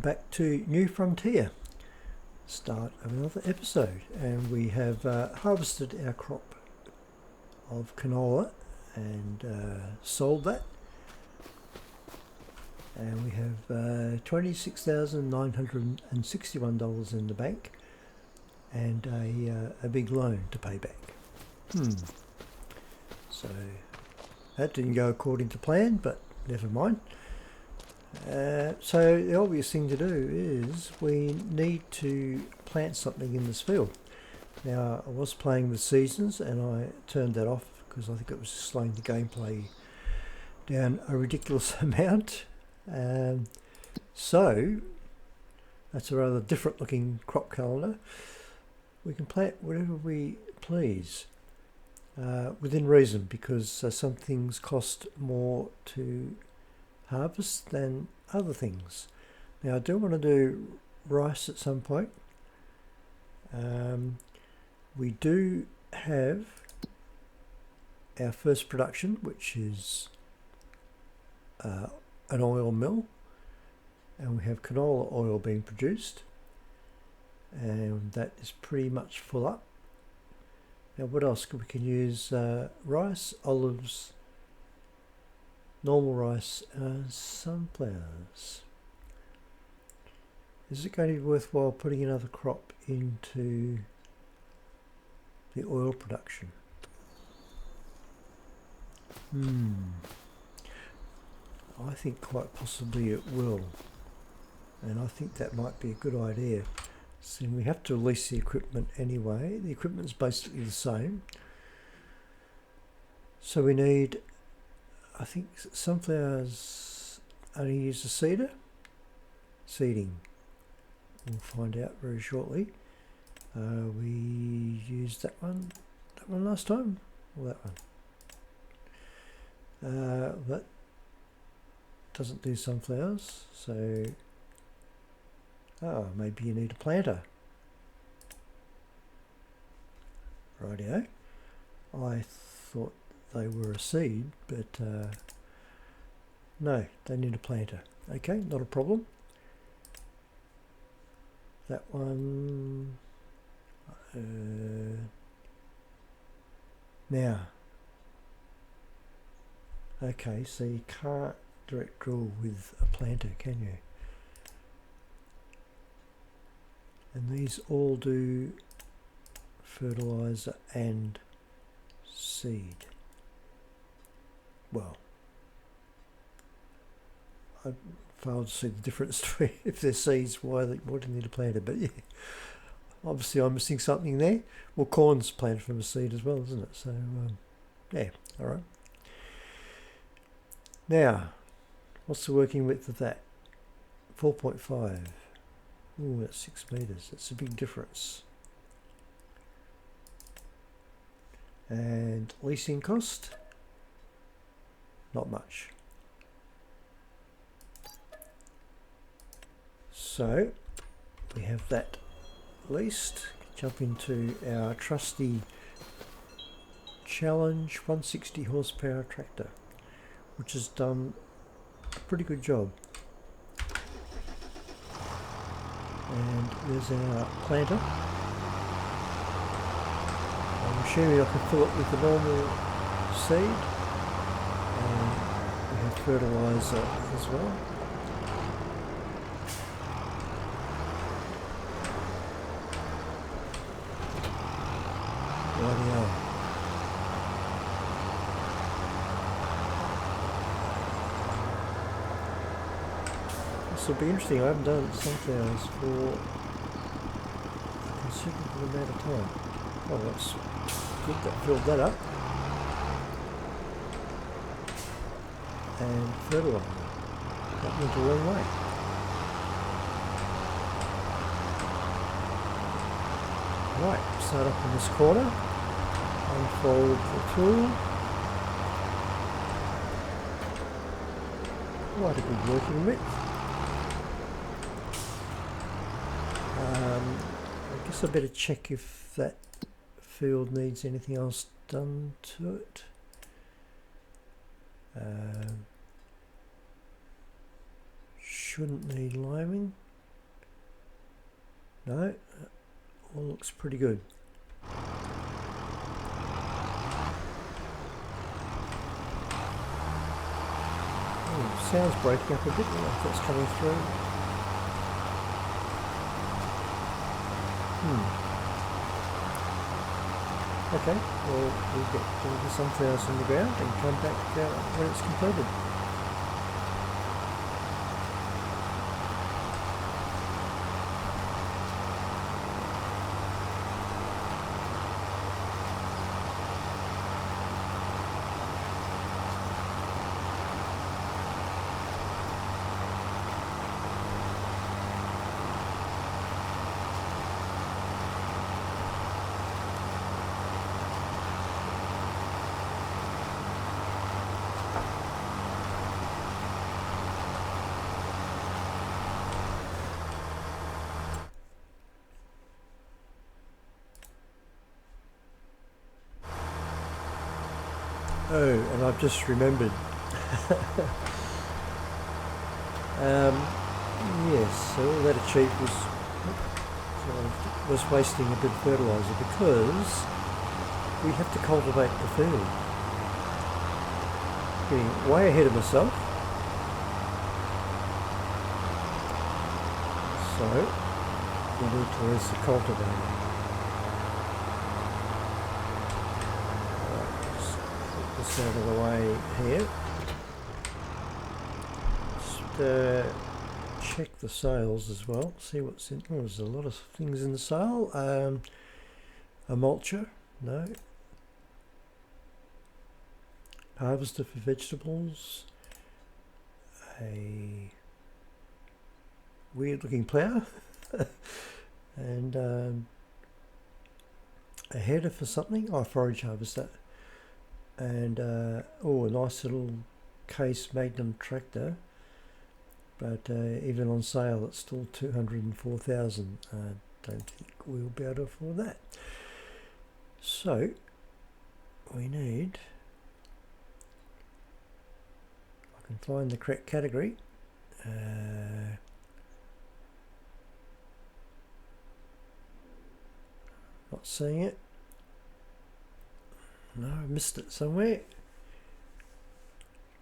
back to New Frontier, start of another episode, and we have harvested our crop of canola and sold that, and we have $26,961 in the bank and a big loan to pay back. So that didn't go according to plan, but never mind. So the obvious thing to do is we need to plant something in this field. Now, I was playing with seasons and I turned that off because I think it was slowing the gameplay down a ridiculous amount. So that's a rather different looking crop calendar. We can plant whatever we please within reason, because some things cost more to harvest than other things. Now I do want to do rice at some point. We do have our first production, which is an oil mill, and we have canola oil being produced, and that is pretty much full up. Now what else we can use? Rice, olives, normal rice, sunflowers. Is it going to be worthwhile putting another crop into the oil production? I think quite possibly it will, and I think that might be a good idea. So we have to lease the equipment anyway. The equipment's basically the same. So we need, I think sunflowers only use a seeding. We'll find out very shortly. We used that one last time, or that one. That doesn't do sunflowers, so maybe you need a planter. Rightio. I thought they were a seed, but no, they need a planter. Okay, not a problem. That one now. Okay, so you can't direct drill with a planter, can you? And these all do fertilizer and seed. Well, I failed to see the difference between if they're seeds, why do you need a planter? But yeah, obviously I'm missing something there. Well, corn's planted from a seed as well, isn't it? So yeah, all right. Now, what's the working width of that? 4.5. Oh, that's 6 meters. That's a big difference. And leasing cost? Not much. So we have that leased. Jump into our trusty Challenge 160 horsepower tractor, which has done a pretty good job. And there's our planter. I'm assuming I can fill it with the normal seed, and we have fertilizer as well. Rightio. This will be interesting. I haven't done sunflowers for a considerable amount of time. Oh, that's good. That filled that up. And fertilizer. That went a long way. Right, start up in this corner. Unfold the tool. Quite a good working width. I guess I better check if that field needs anything else done to it. Shouldn't need liming. No, all looks pretty good. Oh, sound's breaking up a bit. I don't know if that's coming through. Okay, well, we'll get the sunflowers in the ground and come back when it's completed. Oh, and I've just remembered. Yes, so all that achieved was wasting a bit of fertiliser because we have to cultivate the field. Getting way ahead of myself. So we need to use the cultivator. This out of the way here. Just check the sales as well. See what's in. Oh, there's a lot of things in the sale. A mulcher, no. Harvester for vegetables. A weird-looking plough, and a header for something. Oh, forage harvester. And oh, a nice little case Magnum tractor, but even on sale it's still 204,000. Don't think we'll be able to afford that. So we need, I can find the correct category. Not seeing it. No, I missed it somewhere.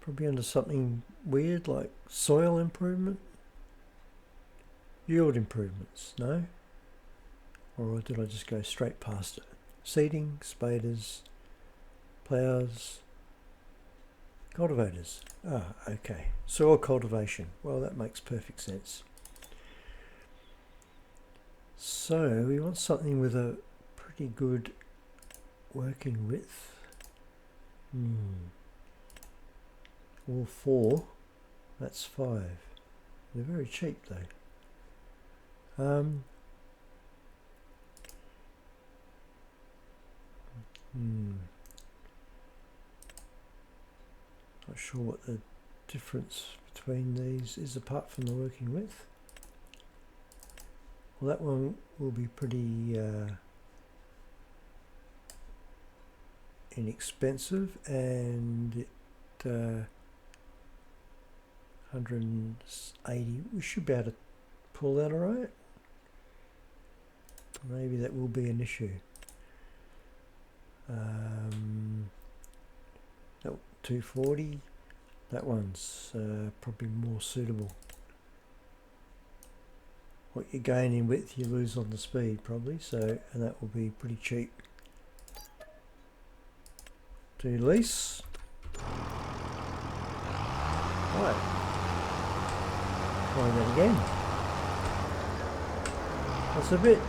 Probably under something weird like soil improvement, yield improvements, no? Or did I just go straight past it? Seeding, spaders, ploughs, cultivators. Ah, okay. Soil cultivation. Well, that makes perfect sense. So we want something with a pretty good working width. All 4. That's 5. They're very cheap though. Not sure what the difference between these is apart from the working width. Well, that one will be pretty inexpensive, and it 180. We should be able to pull that alright. Maybe that will be an issue. That 240. That one's probably more suitable. What you gain in width, you lose on the speed probably. So, and that will be pretty cheap. To lease. Right. Try that again. I was a bit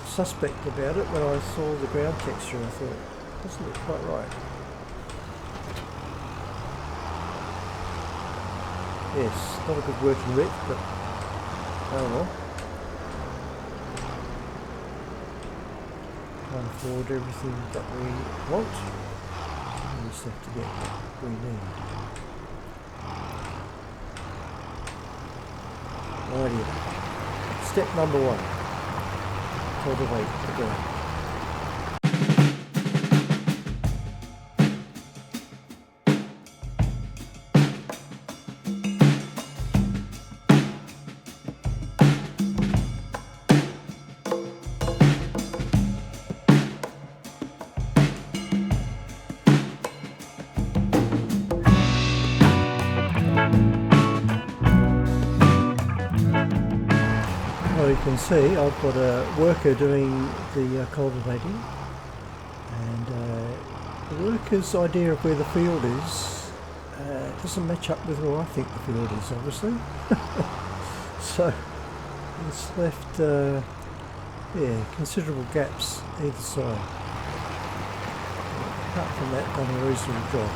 suspect about it when I saw the ground texture. I thought, doesn't look quite right. Yes, not a good working width, but oh well. Can't afford everything that we want. We just have to get what we need. Idea. Step number 1. Cultivate the ground. you can see, I've got a worker doing the cultivating, and the worker's idea of where the field is doesn't match up with where I think the field is, obviously. So it's left yeah, considerable gaps either side. Apart from that, done a reasonable job,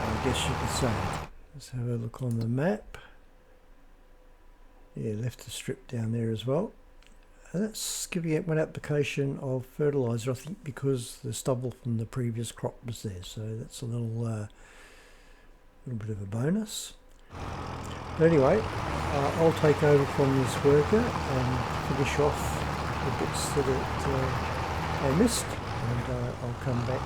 I guess you could say. Let's have a look on the map. Yeah, left a strip down there as well. And that's giving it one application of fertiliser, I think, because the stubble from the previous crop was there. So that's a little bit of a bonus. But anyway, I'll take over from this worker and finish off the bits that I missed, and I'll come back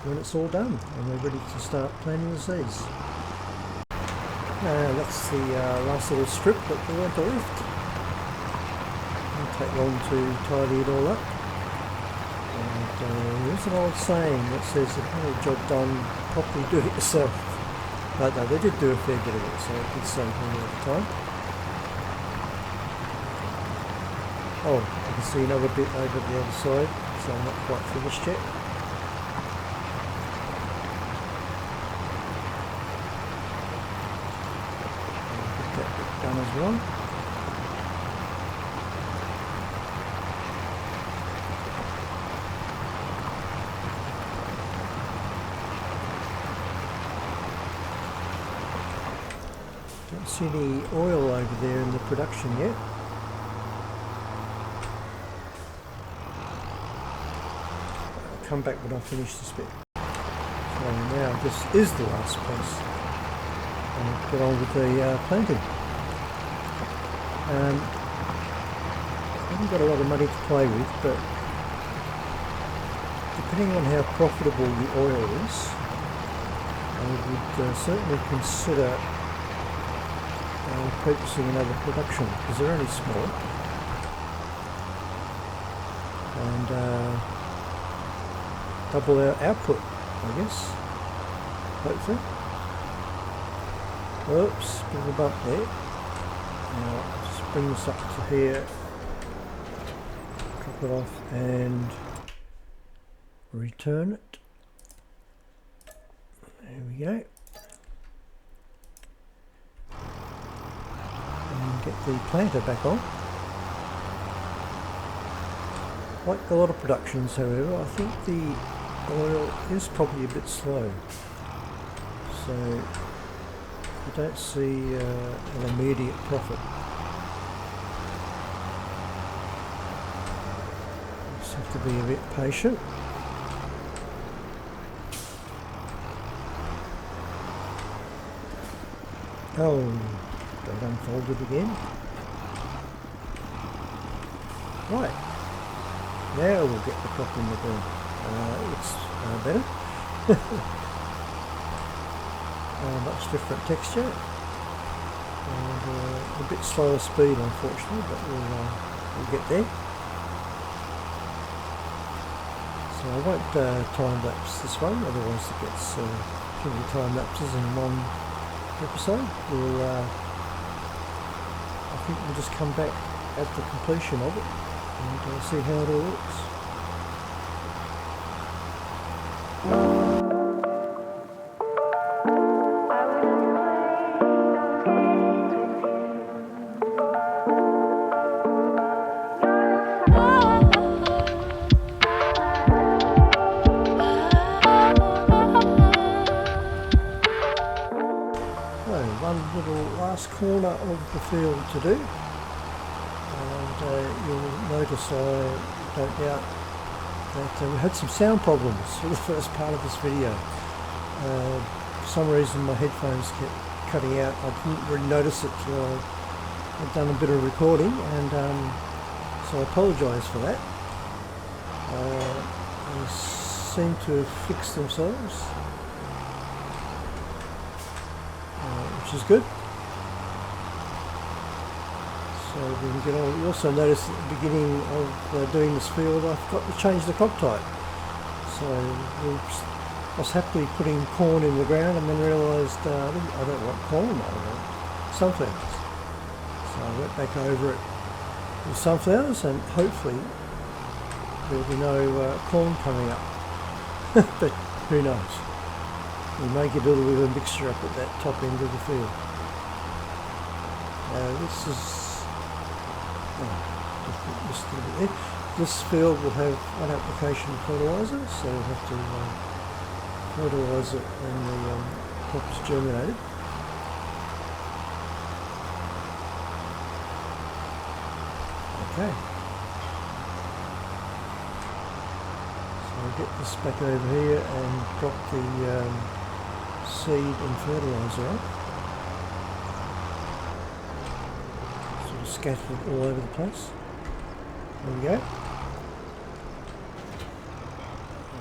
when it's all done and we're ready to start planting the seeds. That's the last little strip that we want to lift. Won't take long to tidy it all up. And there's an old saying that says if you want a job done properly, do it yourself. But no, they did do a fair bit of it, so it did save me all the time. Oh, you can see another bit over the other side, so I'm not quite finished yet. Done as well. Don't see any oil over there in the production yet. I'll come back when I finish this bit. So now this is the last place. I'll get on with the planting. I haven't got a lot of money to play with, but depending on how profitable the oil is, I would certainly consider purchasing another production, because they're only small, and double our output, I guess, hopefully. Oops, bit of a bump there. Now, just bring this up to here, drop it off and return it. There we go. And get the planter back on. Like a lot of productions, however, I think the oil is probably a bit slow. So you don't see an immediate profit. Just have to be a bit patient. Oh, got it unfolded again. Right, now we'll get the crop in the ground. It's better. Much different texture, and a bit slower speed, unfortunately, but we'll get there. So I won't time lapse this one, otherwise it gets too many time lapses in one episode. I think we'll just come back at the completion of it and see how it all looks. One little last corner of the field to do, and you'll notice, I don't doubt, that we had some sound problems for the first part of this video. For some reason my headphones kept cutting out. I didn't really notice it till I'd done a bit of recording, and so I apologise for that. They seem to have fixed themselves, which is good. So we can get on. You also notice at the beginning of doing this field, I forgot to change the crop type. So I was happily putting corn in the ground, and then realised I don't want corn, I want sunflowers. So I went back over it with sunflowers, and hopefully there'll be no corn coming up. But who knows? We may get a little bit of a mixture up at that top end of the field. This is just a little bit there. This field will have one application of fertiliser, so we'll have to fertilise it when the crop is germinated. Okay. So I'll get this back over here and drop the seed and fertiliser up. Sort of scattered all over the place. There we go.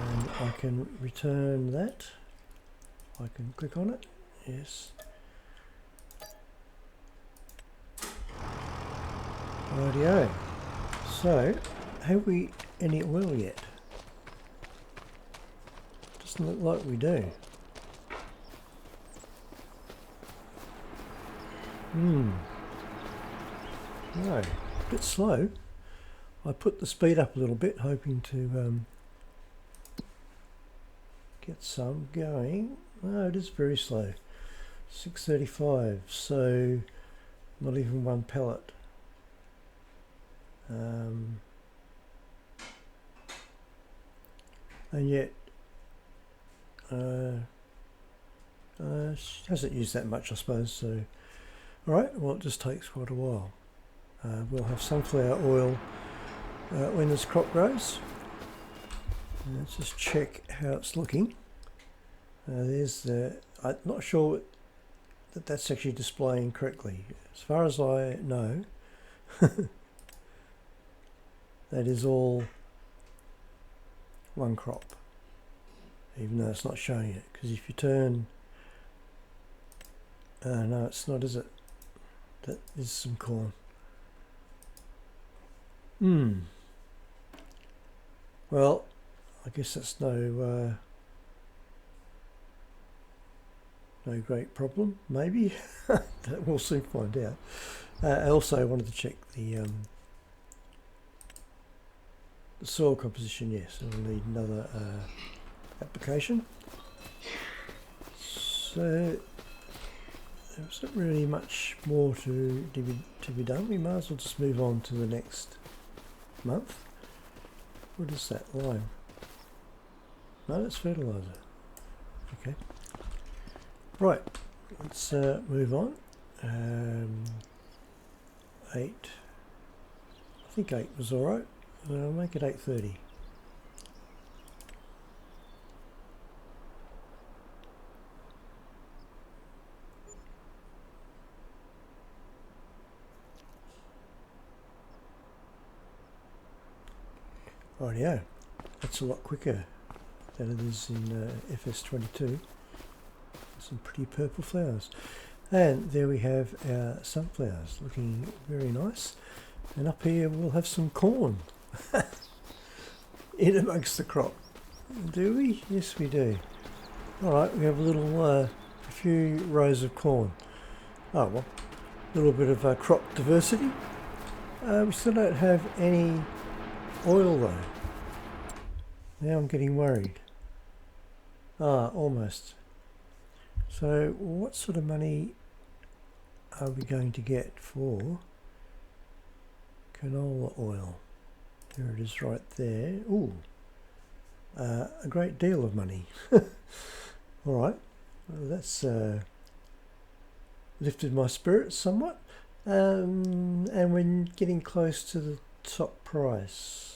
And I can return that. I can click on it. Yes. Rightio. So, have we any oil yet? Doesn't look like we do. No, a bit slow. I put the speed up a little bit, hoping to get some going. No, it is very slow. 635, so not even one pellet. And yet she hasn't used that much, I suppose. So, alright, well, it just takes quite a while. We'll have sunflower oil when this crop grows. Let's just check how it's looking. There's the. I'm not sure that that's actually displaying correctly. As far as I know, that is all one crop, even though it's not showing it. Because if you turn, no, it's not, is it? That is some corn. Well, I guess that's no great problem. Maybe we'll soon find out. I also wanted to check the soil composition. Yes, we'll need another application. So there's not really much more to be done. We might as well just move on to the next month. What is that? Lime? No, that's fertiliser. Okay. Right. Let's move on. 8. I think 8 was all right. I'll make it 8:30. Rightio. That's a lot quicker than it is in FS22. Some pretty purple flowers. And there we have our sunflowers, looking very nice. And up here we'll have some corn in amongst the crop. Do we? Yes, we do. Alright, we have a few rows of corn. Oh well, a little bit of crop diversity. We still don't have any oil though. Now I'm getting worried. Almost. So what sort of money are we going to get for canola oil? There it is right there. Ooh, a great deal of money. Alright, well, that's lifted my spirits somewhat. And we're getting close to the top price.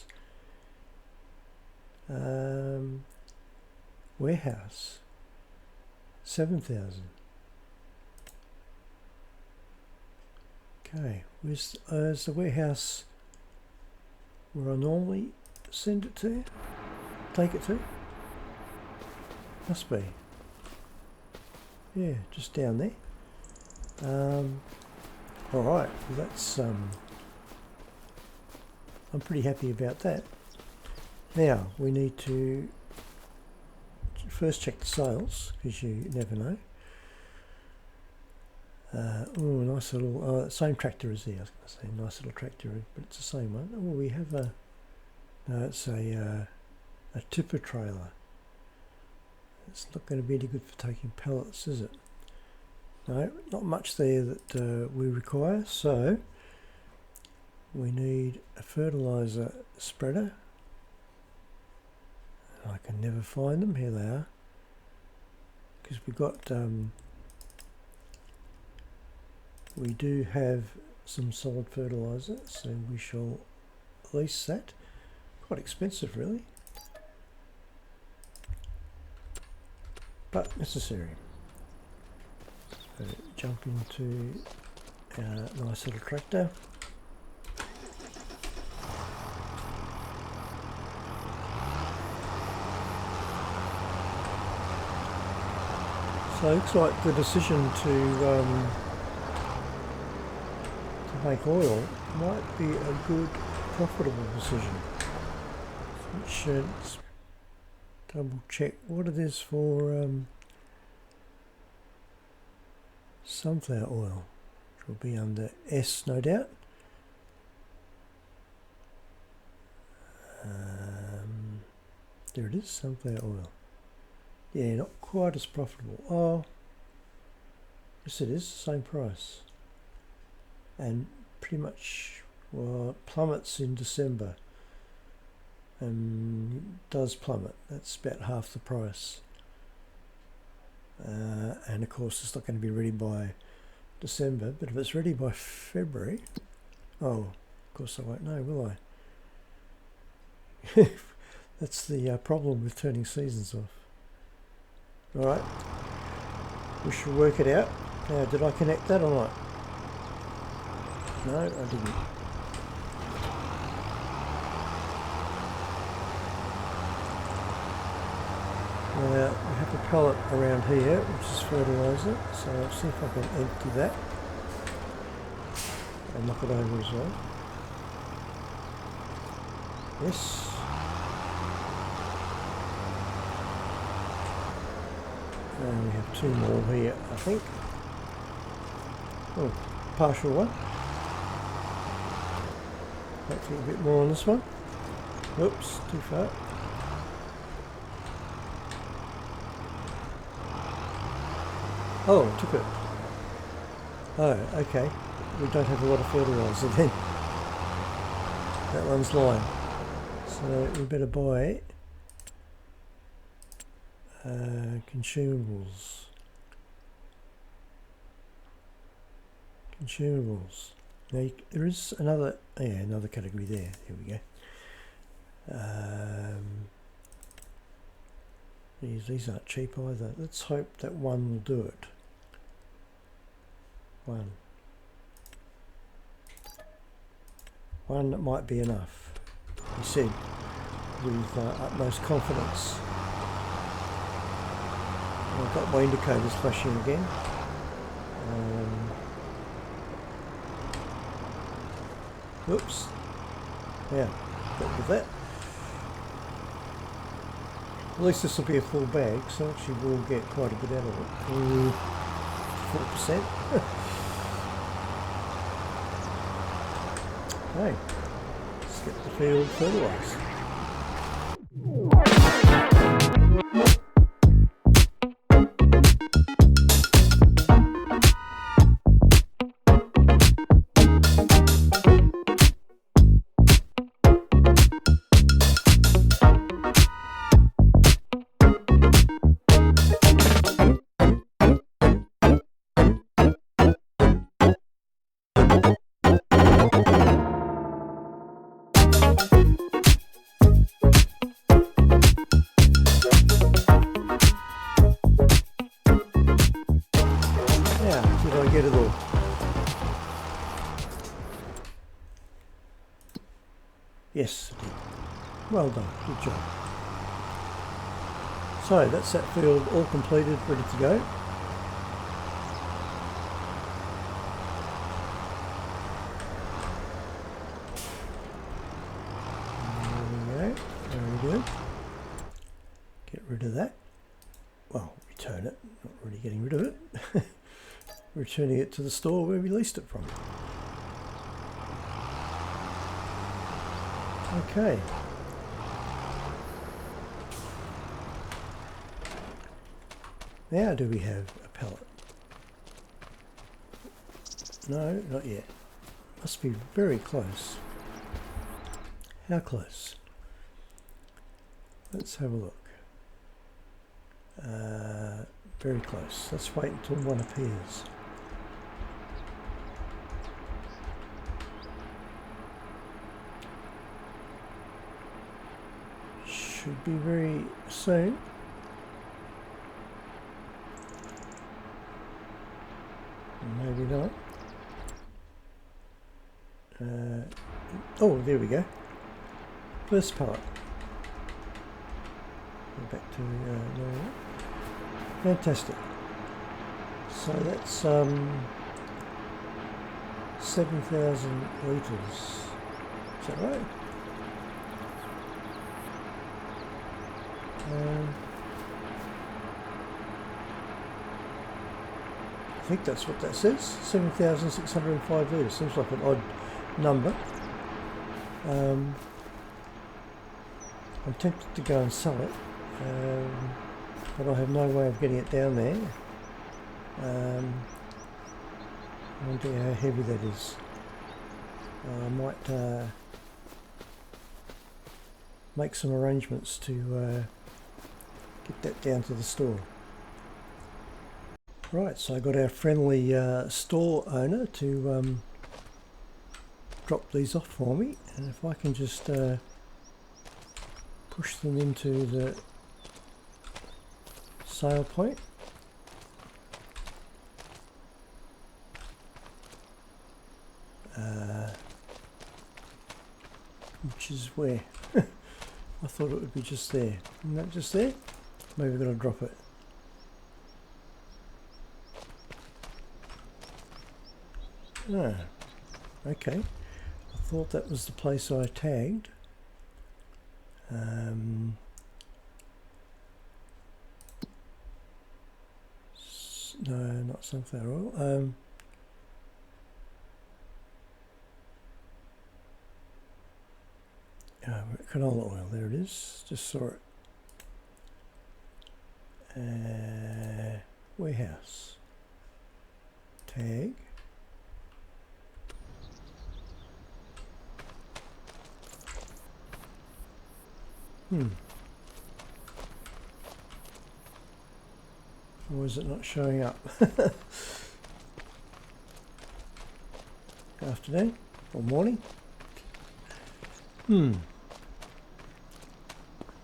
Warehouse 7,000. Okay, where's the warehouse where I normally send it to? Take it to? Must be. Yeah, just down there. Alright, well that's I'm pretty happy about that. Now we need to first check the sales, because you never know. Oh, nice little, same tractor as there, I was going to say, nice little tractor, but it's the same one. Oh, we have no, it's a tipper trailer. It's not going to be any good for taking pallets, is it? No, not much there that we require, so we need a fertiliser spreader. I can never find them. Here they are. Because we've got, we do have some solid fertiliser, so we shall lease that. Quite expensive, really, but necessary. So jump into our nice little tractor. So it looks like the decision to make oil might be a good, profitable decision. Which let's double check what it is for sunflower oil. It will be under S, no doubt. There it is, sunflower oil. Yeah, not quite as profitable. Oh, yes it is, same price. And pretty much, well, plummets in December. And does plummet. That's about half the price. And of course it's not going to be ready by December, but if it's ready by February, oh, of course I won't know, will I? That's the problem with turning seasons off. Alright, we shall work it out. Now, did I connect that or not? No, I didn't. Now, we have a pallet around here, which is fertiliser, so I'll see if I can empty that and knock it over as well. Yes. And we have two more here, I think. Oh, partial one. Hopefully a bit more on this one. Whoops, too far. Oh, took it. Oh, okay. We don't have a lot of fertiliser then. That one's lying. So we better buy consumables. Consumables. Now there is another, another category there. Here we go. These aren't cheap either. Let's hope that one will do it. One might be enough, he said with utmost confidence. I've got my indicators flashing again. Oops. Yeah, got with that. At least this will be a full bag, so actually we'll get quite a bit out of it. 4%. Okay, let's get the field fertilised. Yes, well done, good job. So that's that field all completed, ready to go. There we go, very good. Get rid of that. Well, return it, not really getting rid of it. returning it to the store where we leased it from. Okay. Now do we have a pallet? No, not yet. Must be very close. How close? Let's have a look. Very close. Let's wait until one appears. Should be very soon. Maybe not. Oh, there we go. First pallet. Go back to normal. Fantastic. So that's 7,000 litres. Is that right? I think that's what that says. 7,605 litres. Seems like an odd number. I'm tempted to go and sell it, but I have no way of getting it down there. I wonder how heavy that is. I might make some arrangements to get that down to the store. Right, so I got our friendly store owner to drop these off for me, and if I can just push them into the sale point. Which is where? I thought it would be just there. Isn't that just there? Maybe we're going to drop it. Ah, okay. I thought that was the place I tagged. No, not sunflower oil. Canola oil, there it is. Just saw it. Warehouse. Tag. Or is it not showing up? Afternoon or morning?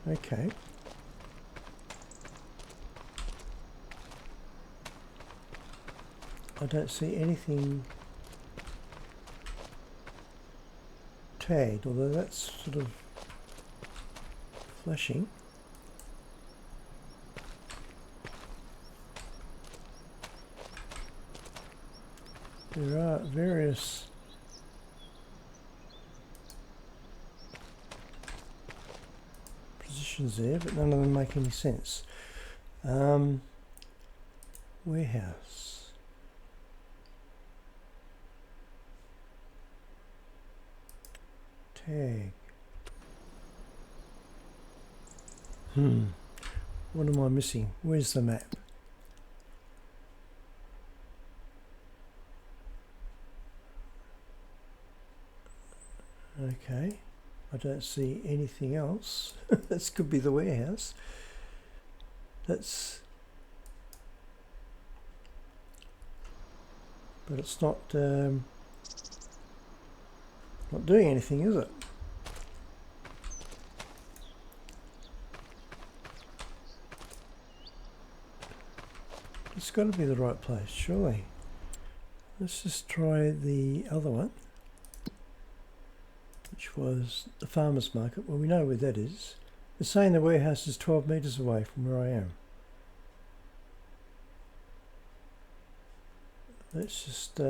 Okay. I don't see anything tagged, although that's sort of flashing. There are various positions there, but none of them make any sense. Warehouse. Tag. What am I missing? Where's the map? Okay, I don't see anything else. This could be the warehouse. That's, but it's not doing anything, is it? It's got to be the right place, surely. Let's just try the other one, which was the farmer's market. Well, we know where that is. It's saying the warehouse is 12 metres away from where I am. Let's just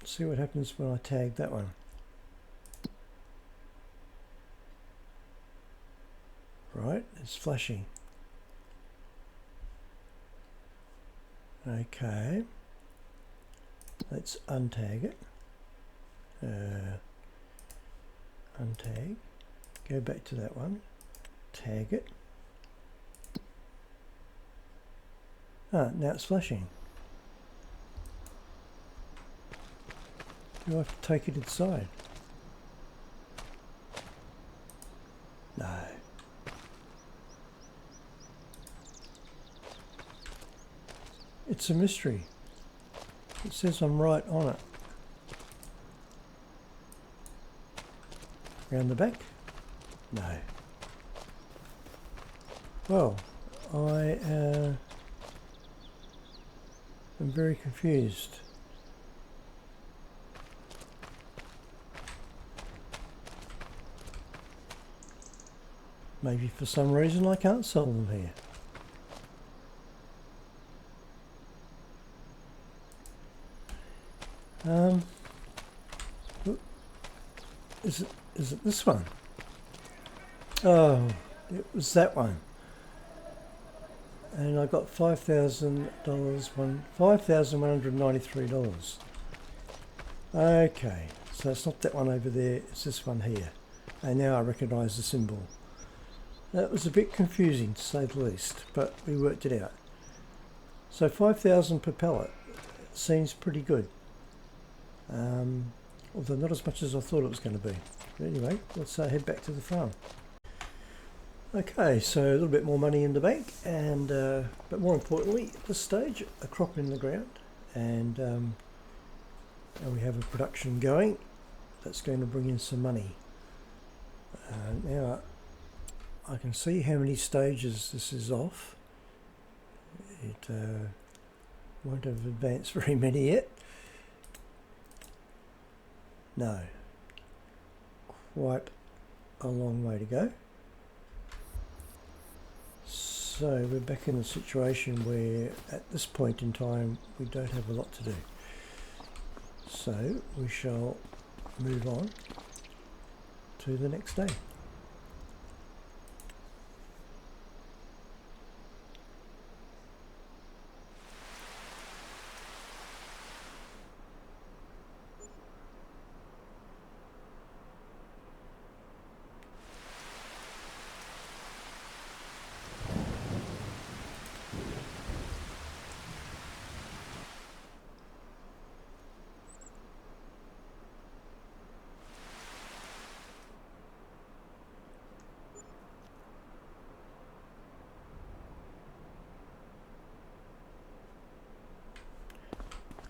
see what happens when I tag that one. Right, it's flashing. Okay. Let's untag it. Untag. Go back to that one. Tag it. Ah, now it's flashing. Do I have to take it inside? No. It's a mystery. It says I'm right on it. Round the back? No. Well, I am very confused. Maybe for some reason I can't sell them here. Is it this one? Oh, it was that one. And I got $5,193. Okay, so it's not that one over there, it's this one here. And now I recognise the symbol. That was a bit confusing to say the least, but we worked it out. So 5,000 per pallet seems pretty good. Although not as much as I thought it was going to be. But anyway, let's head back to the farm. Okay, so a little bit more money in the bank, and but more importantly, at this stage, a crop in the ground, and we have a production going that's going to bring in some money. Now I can see how many stages this is off. It won't have advanced very many yet. No, quite a long way to go. So we're back in a situation where at this point in time we don't have a lot to do. So we shall move on to the next day.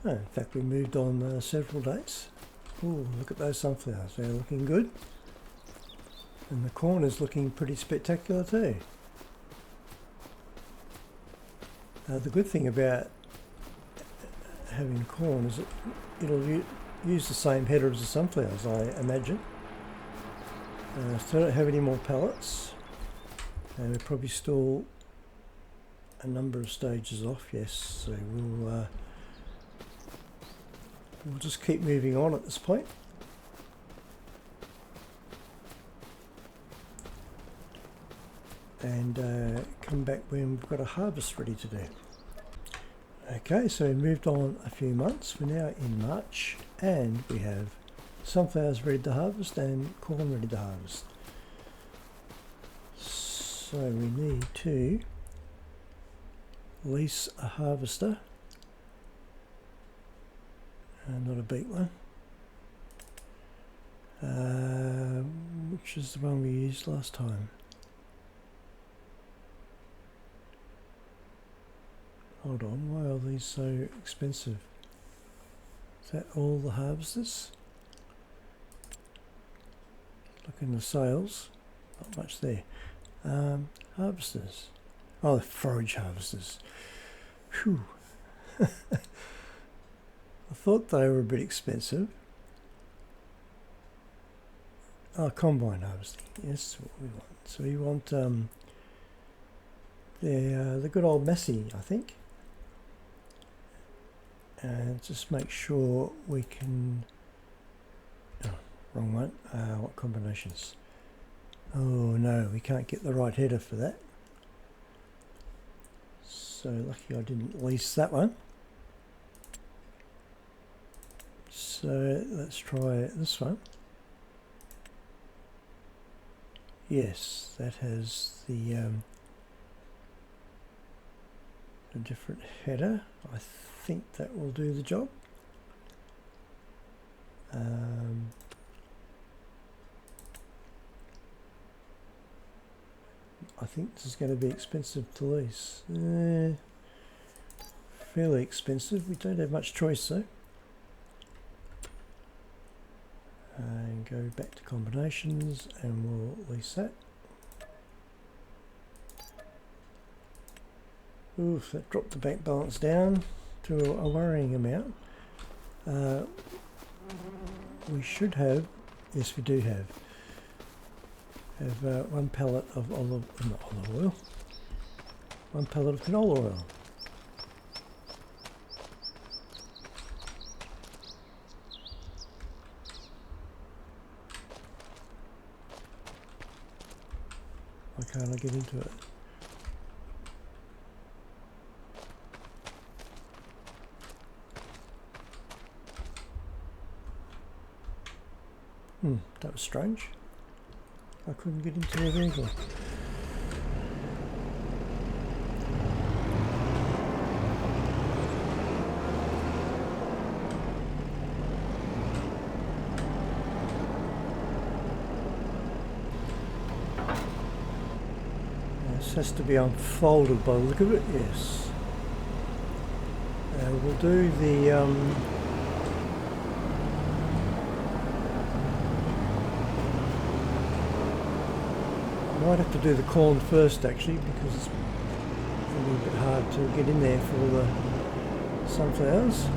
Oh, in fact, we moved on several days. Oh, look at those sunflowers. They're looking good. And the corn is looking pretty spectacular too. The good thing about having corn is it'll use the same header as the sunflowers, I imagine. Still don't have any more pallets. And we're probably still a number of stages off, yes. So we'll just keep moving on at this point. And come back when we've got a harvest ready to do. Okay, so we moved on a few months. We're now in March and we have sunflowers ready to harvest and corn ready to harvest. So we need to lease a harvester. Not a beet one, which is the one we used last time. Hold on, why are these so expensive? Is that all the harvesters? Look in the sales, not much there. Harvesters, oh, the forage harvesters. Phew. I thought they were a bit expensive. Oh, combine harvesting. Yes, what we want. So we want the good old Massey, I think. And just make sure we can. Oh, wrong one. What combinations? Oh no, we can't get the right header for that. So lucky I didn't lease that one. So let's try this one. Yes, that has the a different header. I think that will do the job. I think this is going to be expensive to lease. Fairly expensive. We don't have much choice though. And go back to combinations and we'll lease that. Oof, that dropped the bank balance down to a worrying amount. We should have, yes we do have one pallet of not olive oil, one pallet of canola oil. Why can't I get into it? That was strange. I couldn't get into the vehicle. This has to be unfolded by the look of it, yes. We'll do the I might have to do the corn first actually, because it's a little bit hard to get in there for the sunflowers.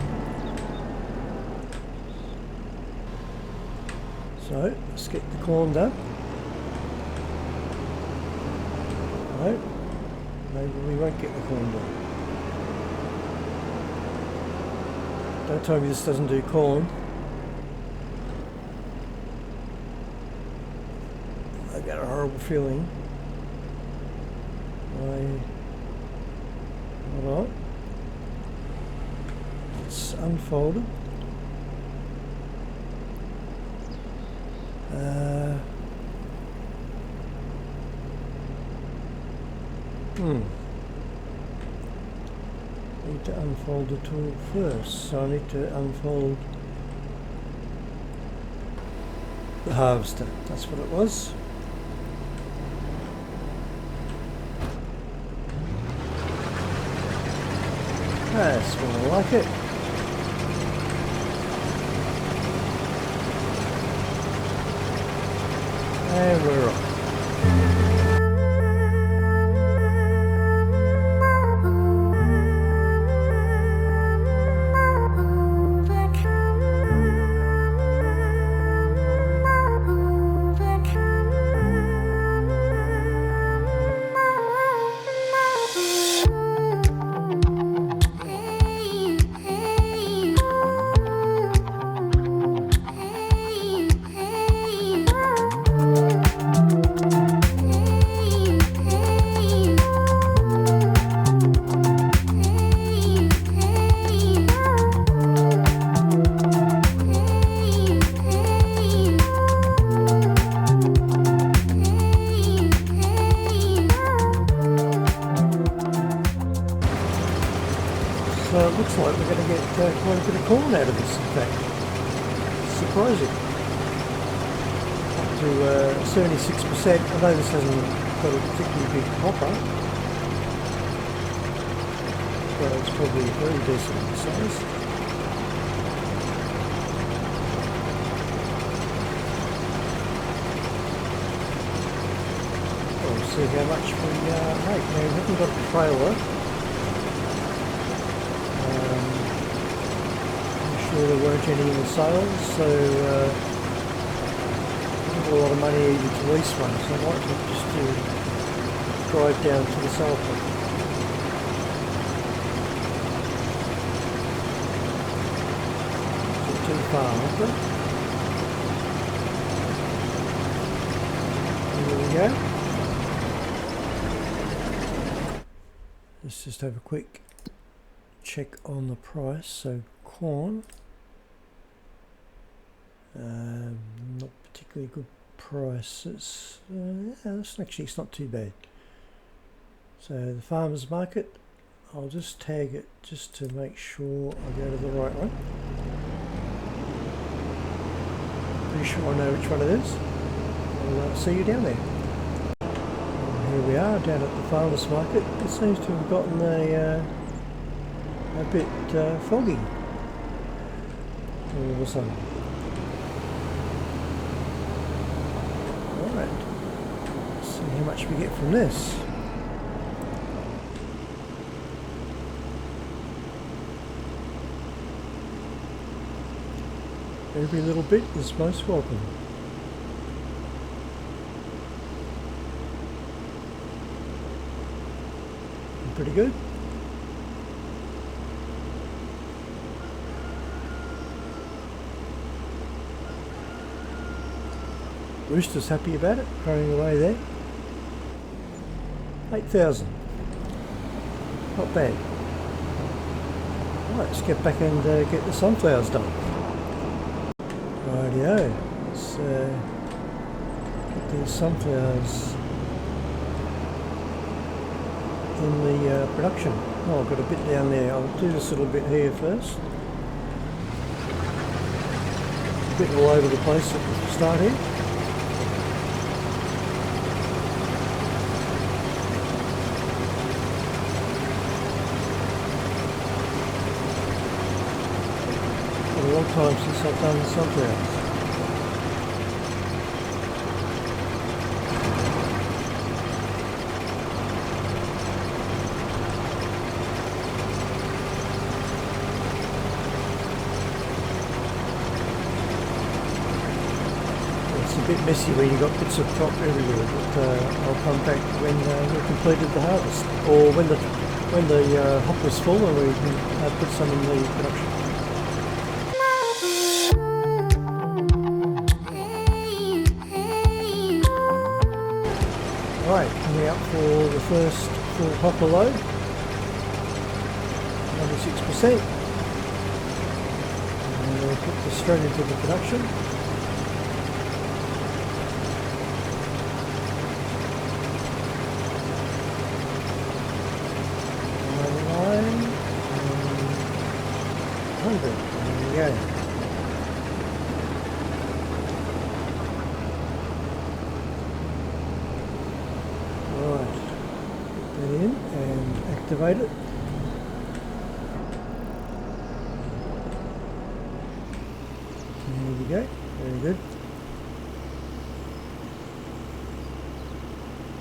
So let's get the corn done. No, maybe we won't get the corn done. Don't tell me this doesn't do corn. I got a horrible feeling. Hold on. It's unfolded. Need to unfold the tool first, so I need to unfold the harvester. That's what it was. That's what I like it. And we're off. So it looks like we're going to get quite a bit of corn out of this, in fact. Surprising. Up to 76%. I know this hasn't got a particularly big hopper, but it's probably very decent in size. We'll see how much we make. Now, we haven't got a trailer. There weren't any in the sales, so I have a lot of money even to lease one, so I might have just to drive down to the sale point. Not too far, is it? There we go. Let's just have a quick check on the price. So corn. Not particularly good prices. It's not too bad. So the farmers market, I'll just tag it just to make sure I go to the right one. Pretty sure I know which one it is. I'll see you down there. And here we are down at the farmers market. It seems to have gotten a bit foggy all of a sudden. Alright, let's see how much we get from this. Every little bit is most welcome. Pretty good. Rooster's happy about it, crowing away there. 8,000. Not bad. Right, let's get back and get the sunflowers done. Rightio, let's get these sunflowers in the production. Oh, I've got a bit down there. I'll do this little bit here first. A bit all over the place at the start here. It's been a long time since I've done sunflowers. A bit messy where you got bits of crop everywhere, but I'll come back when we've completed the harvest, or when the hop was full and we can put some in the production. Right, coming up for the first full hopper load, 96%, and we'll put this straight into the production. There we go. Right, put that in and activate it. There we go, very good.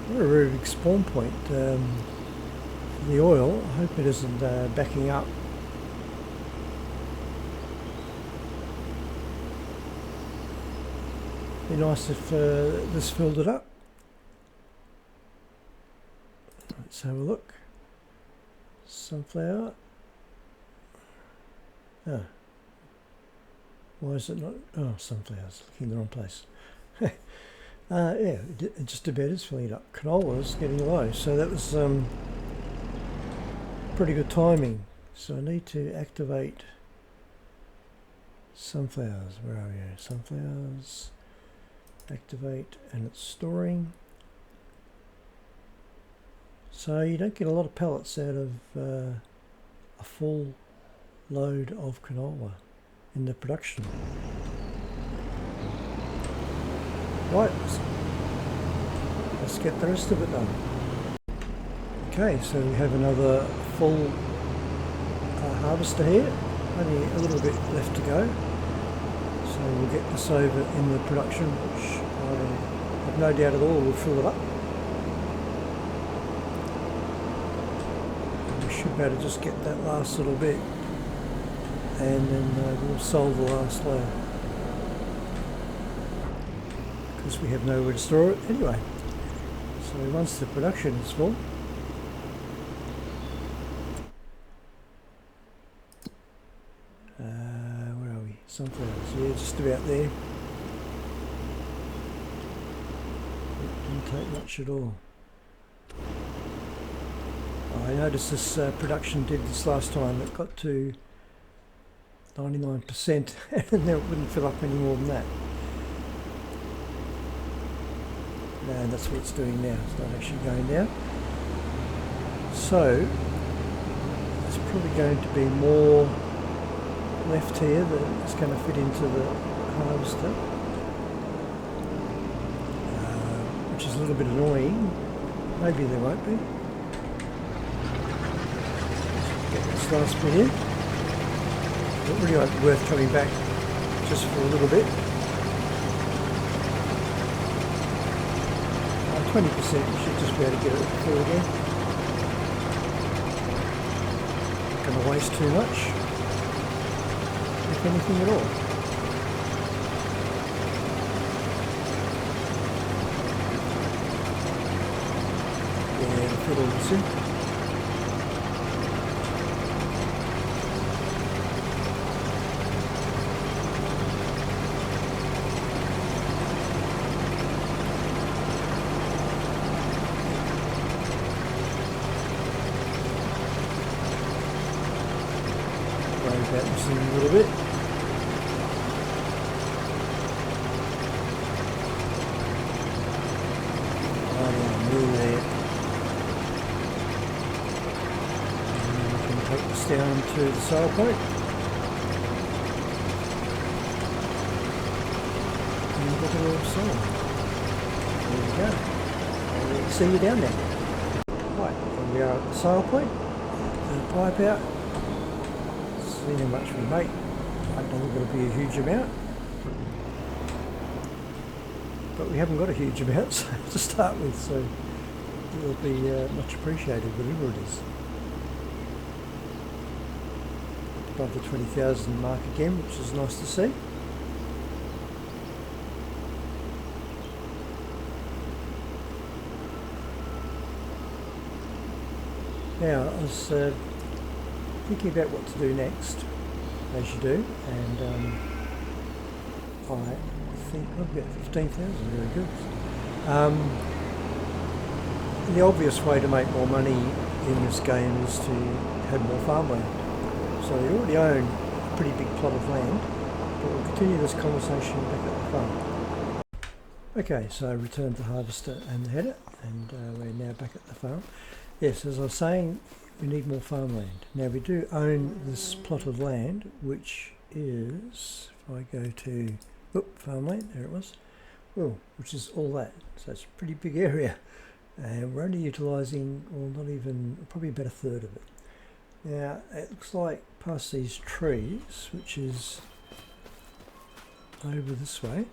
What a very big spawn point for the oil. I hope it isn't backing up. Be nice if this filled it up. Let's have a look. Sunflower. Ah. Why is it not? Oh, sunflowers. Looking in the wrong place. Yeah, it just about is filling it up. Canola is getting low, so that was pretty good timing. So I need to activate sunflowers. Where are we? Sunflowers. Activate, and it's storing. So you don't get a lot of pellets out of a full load of canola in the production. Right, let's get the rest of it done. Okay, so we have another full harvester here, only a little bit left to go. So we'll get this over in the production, which I have no doubt at all will fill it up. We should be able to just get that last little bit, and then we'll solve the last layer, because we have nowhere to store it anyway. So once the production is full, sunflowers, yeah, just about there. It didn't take much at all. I noticed this production did this last time. It got to 99%, and then it wouldn't fill up any more than that. No, and that's what it's doing now. It's not actually going down. So there's probably going to be more left here that is going to fit into the harvester, which is a little bit annoying. Maybe there won't be. Get this last bit in. It really won't be worth coming back just for a little bit. 20%, you should just be able to get it through again. Not going to waste too much, if anything at all. Yeah, fit all this in. That was in a little bit. There. And we can take this down to the sail point. And we've got a little sail. There we go. I'll see you down there. Right, here we are at the sail point. The pipe out. See how much we make. I don't think it'll be a huge amount, but we haven't got a huge amount to start with, so it will be much appreciated, whatever it is. Above the 20,000 mark again, which is nice to see. Now, I was thinking about what to do next, as you do, and I think I've got 15,000, very good. The obvious way to make more money in this game is to have more farmland. So you already own a pretty big plot of land, but we'll continue this conversation back at the farm. Okay, so I returned the harvester and the header, and we're now back at the farm. Yes, as I was saying, we need more farmland. Now we do own this plot of land, which is, if I go to farmland, there it was, well, which is all that. So it's a pretty big area, and we're only utilising, well, not even, probably about a third of it. Now it looks like past these trees, which is over this way,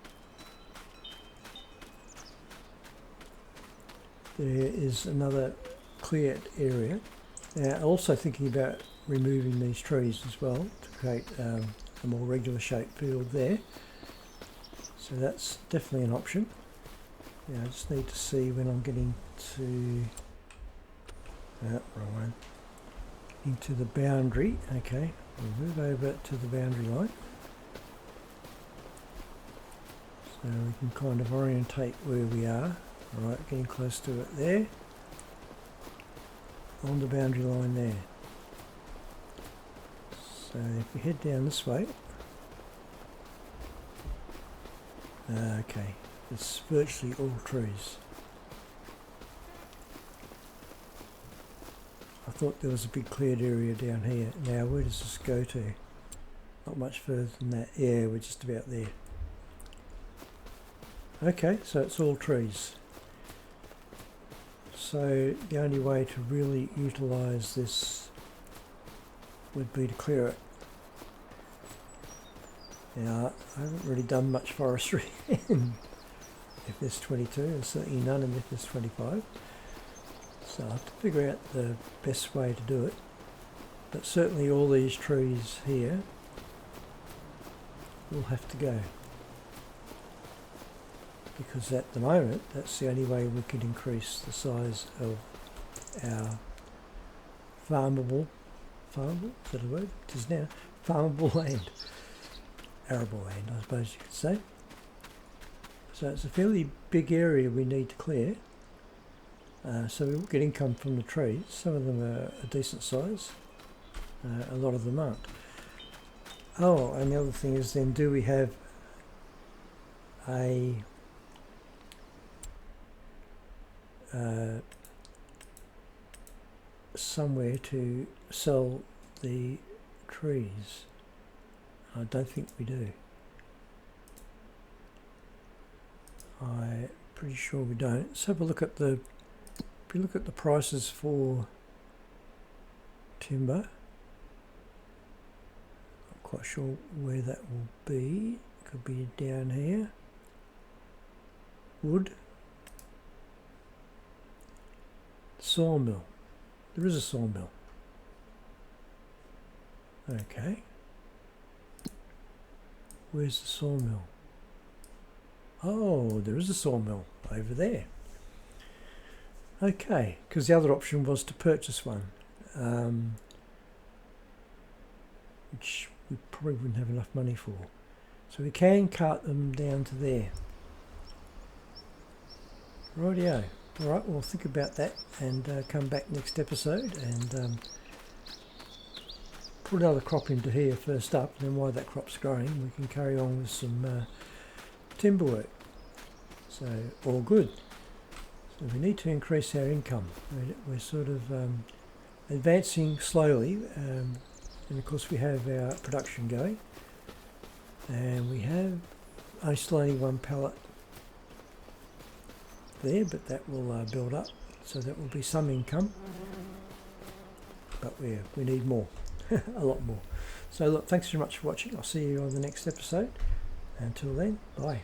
there is another cleared area. Now, also thinking about removing these trees as well to create a more regular shaped field there. So that's definitely an option. Now I just need to see when I'm getting to wrong one. Into the boundary. Okay, we'll move over to the boundary line. So we can kind of orientate where we are. Alright, getting close to it there. On the boundary line there. So if we head down this way, okay, it's virtually all trees. I thought there was a big cleared area down here. Now where does this go to? Not much further than that. Yeah, we're just about there. Okay, so it's all trees. So the only way to really utilise this would be to clear it. Now, I haven't really done much forestry in FS22, and certainly none in FS25. So I have to figure out the best way to do it. But certainly all these trees here will have to go. Because at the moment, that's the only way we could increase the size of our farmable, is that a word? It is now, farmable land. Arable land, I suppose you could say. So it's a fairly big area we need to clear. So we will get income from the trees. Some of them are a decent size, a lot of them aren't. Oh, and the other thing is then, do we have a somewhere to sell the trees? I don't think we do. I'm pretty sure we don't. Let's have a look at the, if you look at the prices for timber, not quite sure where that will be. Could be down here. Wood. Sawmill. There is a sawmill. Okay. Where's the sawmill? Oh, there is a sawmill over there. Okay, because the other option was to purchase one, which we probably wouldn't have enough money for. So we can cart them down to there. Rightio. Alright, we'll think about that and come back next episode and put another crop into here first up, and then while that crop's growing we can carry on with some timber work. So all good. So we need to increase our income. We're sort of advancing slowly, and of course we have our production going, and we have still only one pallet there, but that will build up, so that will be some income, but we need more. A lot more. So look, thanks very much for watching. I'll see you on the next episode. Until then, bye.